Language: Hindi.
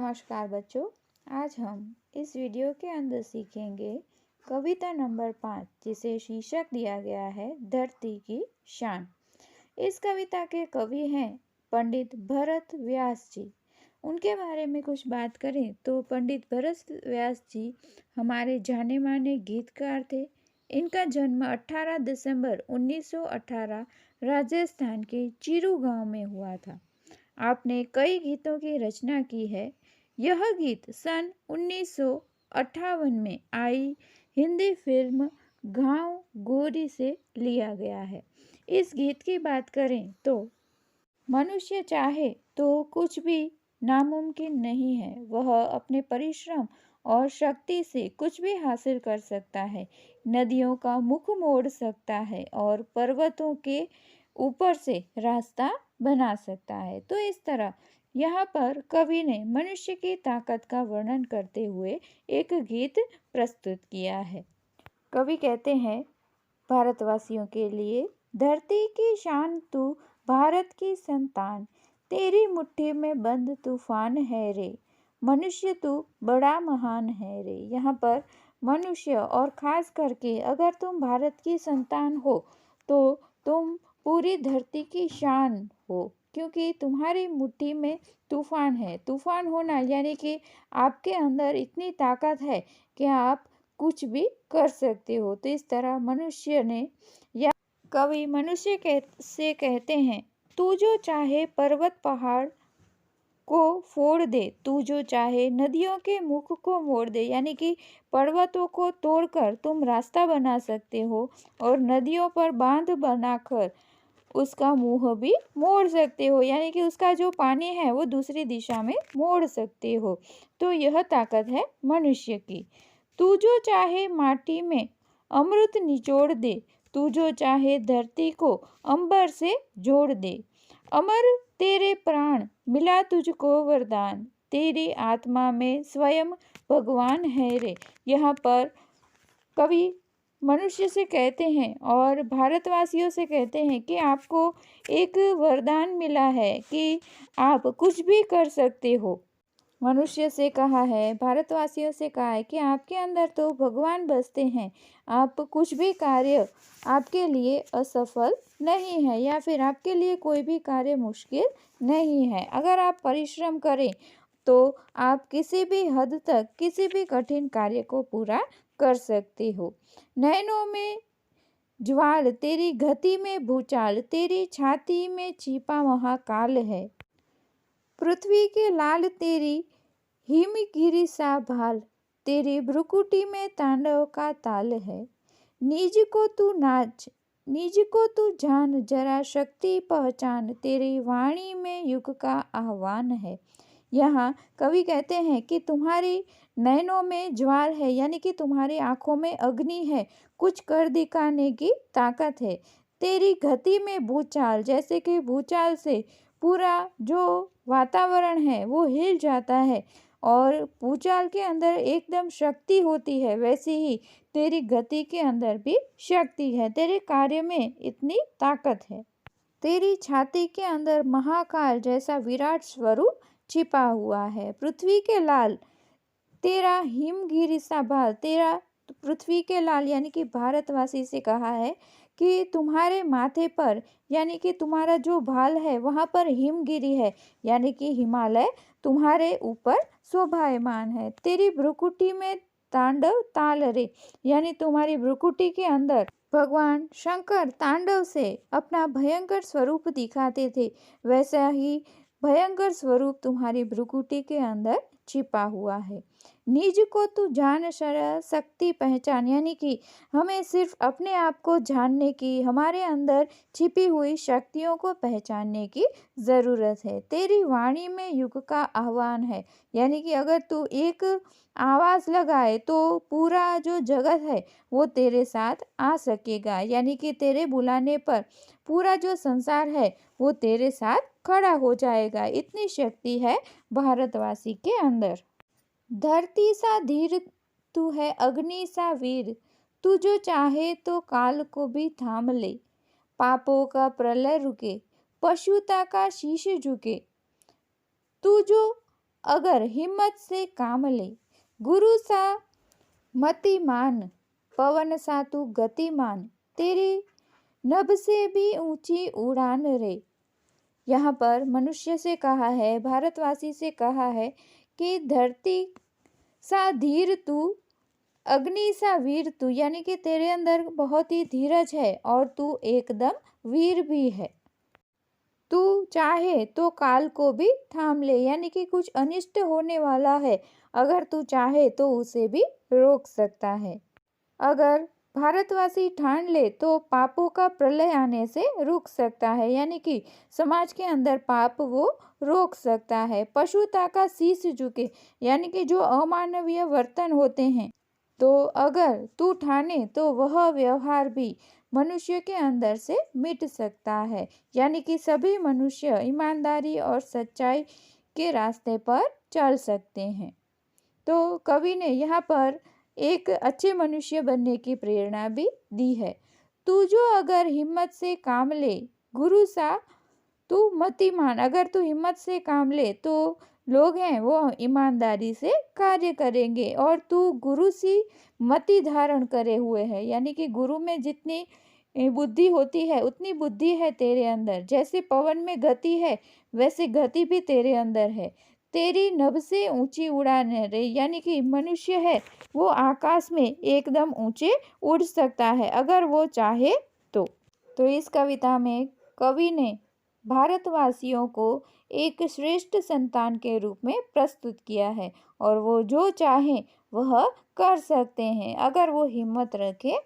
नमस्कार बच्चों। आज हम इस वीडियो के अंदर सीखेंगे कविता नंबर 5, जिसे शीर्षक दिया गया है धरती की शान। इस कविता के कवि हैं पंडित भरत व्यास जी। उनके बारे में कुछ बात करें तो पंडित भरत व्यास जी हमारे जाने माने गीतकार थे। इनका जन्म 18 दिसंबर 1918 राजस्थान के चीरू गांव में हुआ था। आपने कई गीतों की रचना की है। यह गीत सन 1958 में आई हिंदी फिल्म गाँव गोरी से लिया गया है। इस गीत की बात करें तो मनुष्य चाहे तो कुछ भी नामुमकिन नहीं है। वह अपने परिश्रम और शक्ति से कुछ भी हासिल कर सकता है। नदियों का मुख मोड़ सकता है और पर्वतों के ऊपर से रास्ता बना सकता है। तो इस तरह यहाँ पर कवि ने मनुष्य की ताकत का वर्णन करते हुए एक गीत प्रस्तुत किया है। कवि कहते हैं, भारतवासियों के लिए धरती की शान तू, भारत की संतान, तेरी मुट्ठी में बंद तूफान है रे, मनुष्य तू बड़ा महान है रे। यहाँ पर मनुष्य और खास करके अगर तुम भारत की संतान हो तो तुम पूरी धरती की शान हो, क्योंकि तुम्हारी मुट्ठी में तूफान है। तूफान होना यानी कि आपके अंदर इतनी ताकत है कि आप कुछ भी कर सकते हो। तो इस तरह मनुष्य ने या कवि मनुष्य से कहते हैं, तू जो चाहे पर्वत पहाड़ को फोड़ दे, तू जो चाहे नदियों के मुख को मोड़ दे। यानी कि पर्वतों को तोड़कर तुम रास्ता बना सकते हो और नदियों पर बांध बनाकर उसका मुंह भी मोड़ सकते हो, यानी कि उसका जो पानी है वो दूसरी दिशा में मोड़ सकते हो। तो यह ताकत है मनुष्य की। तू जो चाहे माटी में अमृत निचोड़ दे, तू जो चाहे धरती को अंबर से जोड़ दे, अमर तेरे प्राण मिला तुझको वरदान, तेरी आत्मा में स्वयं भगवान है रे। यहाँ पर कवि मनुष्य से कहते हैं और भारतवासियों से कहते हैं कि आपको एक वरदान मिला है कि आप कुछ भी कर सकते हो। मनुष्य से कहा है, भारतवासियों से कहा है कि आपके अंदर तो भगवान बसते हैं। आप कुछ भी कार्य आपके लिए असफल नहीं है या फिर आपके लिए कोई भी कार्य मुश्किल नहीं है। अगर आप परिश्रम करें तो आप किसी भी हद तक किसी भी कठिन कार्य को पूरा कर सकते हो। नैनों में ज्वाल, तेरी गति में भूचाल, तेरी छाती में छिपा महाकाल है, पृथ्वी के लाल तेरी हिमगिरी सा भाल, तेरी भ्रुकुटी में तांडव का ताल है, निज को तू नाच, निज को तू जान, जरा शक्ति पहचान, तेरी वाणी में युग का आह्वान है। यहाँ कवि कहते हैं कि तुम्हारी नैनों में ज्वाल है, यानी कि तुम्हारी आंखों में अग्नि है, कुछ कर दिखाने की ताकत है। तेरी गति में भूचाल, जैसे कि भूचाल से पूरा जो वातावरण है वो हिल जाता है और भूचाल के अंदर एकदम शक्ति होती है, वैसे ही तेरी गति के अंदर भी शक्ति है, तेरे कार्य में इतनी ताकत है। तेरी छाती के अंदर महाकाल जैसा विराट स्वरूप छिपा हुआ है। पृथ्वी के लाल, तेरा हिमगिरी सा भाल, तेरा पृथ्वी के लाल यानी कि भारतवासी से कहा है कि तुम्हारे माथे पर यानी कि तुम्हारा जो भाल है वहाँ पर हिमगिरी है, यानी कि हिमालय तुम्हारे ऊपर शोभायमान है। तेरी भ्रुकुटी में तांडव ताल रे, यानी तुम्हारी भ्रुकुटी के अंदर भगवान शंकर तांडव से अपना भयंकर स्वरूप दिखाते थे, वैसा ही भयंकर स्वरूप तुम्हारी भ्रुकुटी के अंदर छिपा हुआ है। निज को तू जान, शक्ति पहचान, यानी कि हमें सिर्फ अपने आप को जानने की, हमारे अंदर छिपी हुई शक्तियों को पहचानने की ज़रूरत है। तेरी वाणी में युग का आह्वान है, यानी कि अगर तू एक आवाज़ लगाए तो पूरा जो जगत है वो तेरे साथ आ सकेगा, यानी कि तेरे बुलाने पर पूरा जो संसार है वो तेरे साथ खड़ा हो जाएगा। इतनी शक्ति है भारतवासी के अंदर। धरती सा धीर तू है, अग्नि सा वीर, तू जो चाहे तो काल को भी थाम ले, पापों का प्रलय रुके, पशुता का शीश झुके, तू जो अगर हिम्मत से काम ले, गुरु सा मति मान, पवन सा तू गतिमान, तेरी नभ से भी ऊंची उड़ान रे। यहाँ पर मनुष्य से कहा है, भारतवासी से कहा है कि धरती सा धीर तू, अग्नि सा वीर तू, यानी कि तेरे अंदर बहुत ही धीरज है और तू एकदम वीर भी है। तू चाहे तो काल को भी थाम ले, यानी कि कुछ अनिष्ट होने वाला है, अगर तू चाहे तो उसे भी रोक सकता है। अगर भारतवासी ठान ले तो पापों का प्रलय आने से रुक सकता है, यानी कि समाज के अंदर पाप वो रोक सकता है। पशुता का शीश झुके, यानी कि जो अमानवीय वर्तन होते हैं, तो अगर तू ठाने तो वह व्यवहार भी मनुष्य के अंदर से मिट सकता है, यानी कि सभी मनुष्य ईमानदारी और सच्चाई के रास्ते पर चल सकते हैं। तो कवि ने यहाँ पर एक अच्छे मनुष्य बनने की प्रेरणा भी दी है। तू जो अगर हिम्मत से काम ले, गुरु सा तू मतिमान, अगर तू हिम्मत से काम ले तो लोग हैं वो ईमानदारी से कार्य करेंगे, और तू गुरु सी मति धारण करे हुए है, यानी कि गुरु में जितनी बुद्धि होती है उतनी बुद्धि है तेरे अंदर। जैसे पवन में गति है वैसे गति भी तेरे अंदर है। तेरी नभ से ऊंची उड़ान है रे, यानी कि मनुष्य है वो आकाश में एकदम ऊंचे उड़ सकता है अगर वो चाहे तो इस कविता में कवि ने भारतवासियों को एक श्रेष्ठ संतान के रूप में प्रस्तुत किया है, और वो जो चाहे वह कर सकते हैं अगर वो हिम्मत रखे